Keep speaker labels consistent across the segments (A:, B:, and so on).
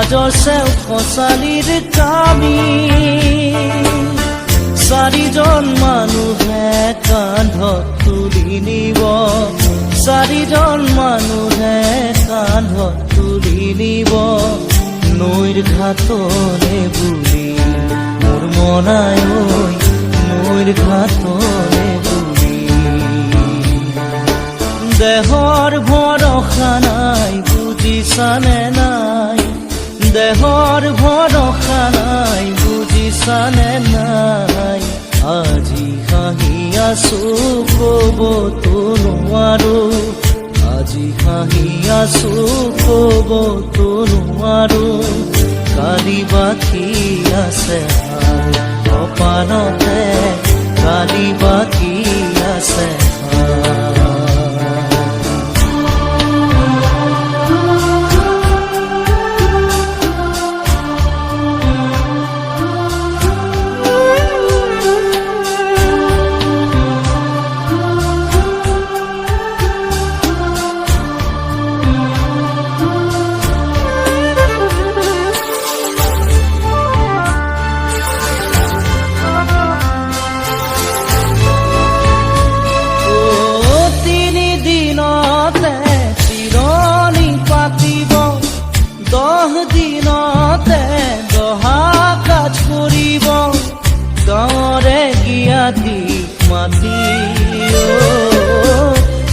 A: সমাজৰ চেও খচালিৰ কামি চাৰিজন মানুহে কান্ধত তুলি নিব চাৰিজন মানুহে কান্ধত তুলি নিব নৈৰ ঘাটলে বুলি মোৰ মনাই ঐ নৈৰ ঘাটলে বুলি দেহৰ ভৰসা নাই বুজিছানে নাই দেহৰ ভৰসা নাই বুজিছানে নাই আজি হাঁহি আছো ক'বতো নোৱাৰো আজি হাঁহি আছো ক'বতো নোৱাৰো কালি বাকী আছে কপালতে কালি বাকী আছে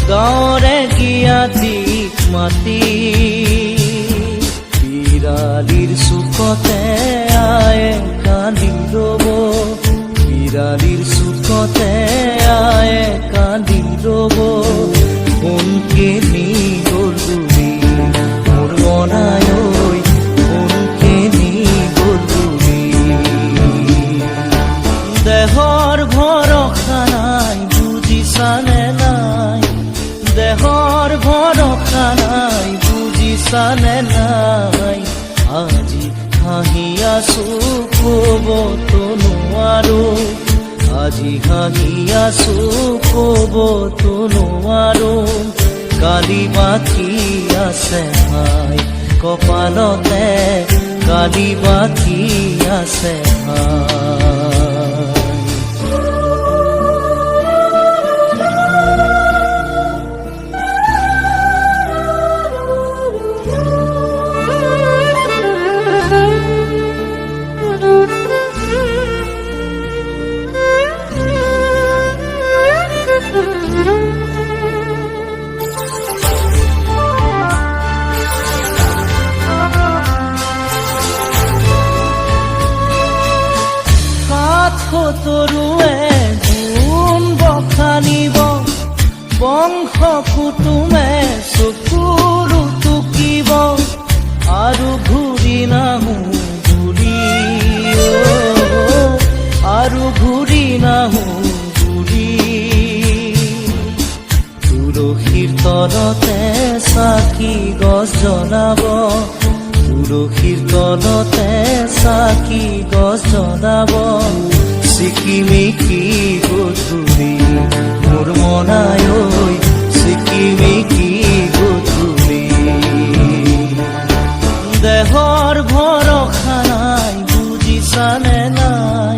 A: গাঁৱৰে গিয়াতিক মাতি বিৰালিৰ চুকতে আয়ে কান্দি ৰব বিৰালিৰ চুকতে আয়ে কান্দি ৰব কোনকে নি গ'ল বুলি মোৰ মনাই ঐ কোনকে নি গ'ল বুলি দেহৰ ভৰসা নাই বুজিছানে নাই দেহৰ ভৰসা নাই বুজিছানে নাই আজি হাঁহি আছো ক'বতো নোৱাৰো আজি হাঁহি আছো ক'বতো নোৱাৰো কালি বাকী আছে ভাই কপালতে কালি বাকী আছে ভাই তৰুৱে গুণ বখানিব বংশ কুটুমে চকুৰু টুকিব আৰু ঘূৰি নাহো বুলি আৰু ঘূৰি নাহো বুলি তুলসীৰ তলতে চাকি গছ জ্বলাব তুলসীৰ তলতে চাকি গছ জ্বলাব চিকিমিকি গধূলি মোৰ মনাই ঐ চিকিমিকি গধূলি দেহৰ ভৰসা নাই বুজিছানে নাই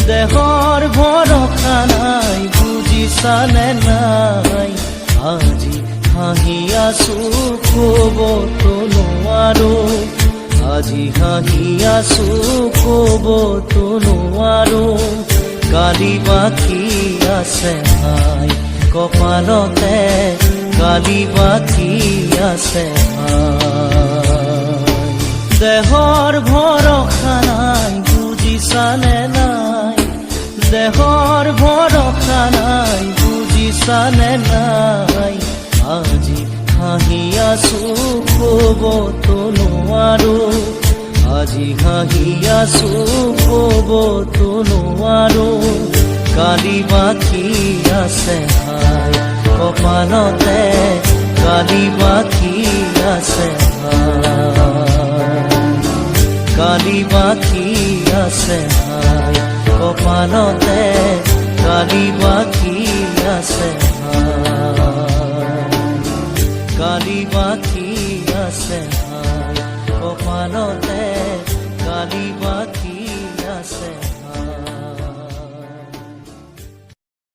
A: দেহৰ ভৰসা নাই বুজিছানে নাই আজি হাঁহি আছো ক'বতো নোৱাৰো আজি হাঁহি আছো ক'বতো নোৱাৰো কালি বাকী আছে ভাই কপালতে কালি বাকী আছে ভাই দেহৰ ভৰসা নাই বুজিছানে নাই দেহৰ ভৰসা নাই বুজিছানে নাই আজি হাঁহি আছো ক'বতো নোৱাৰো আজি হাঁহি আছো ক'বতো নোৱাৰো কালি বাকী আছে ভাই কপালতে কালি বাকী আছে ভাই কালি বাকী আছে ভাই কপালতে কালি বাকী আছে ভাই কালি বাকী আছে ভাই কপাল কপালতে কালি বাকী আছে।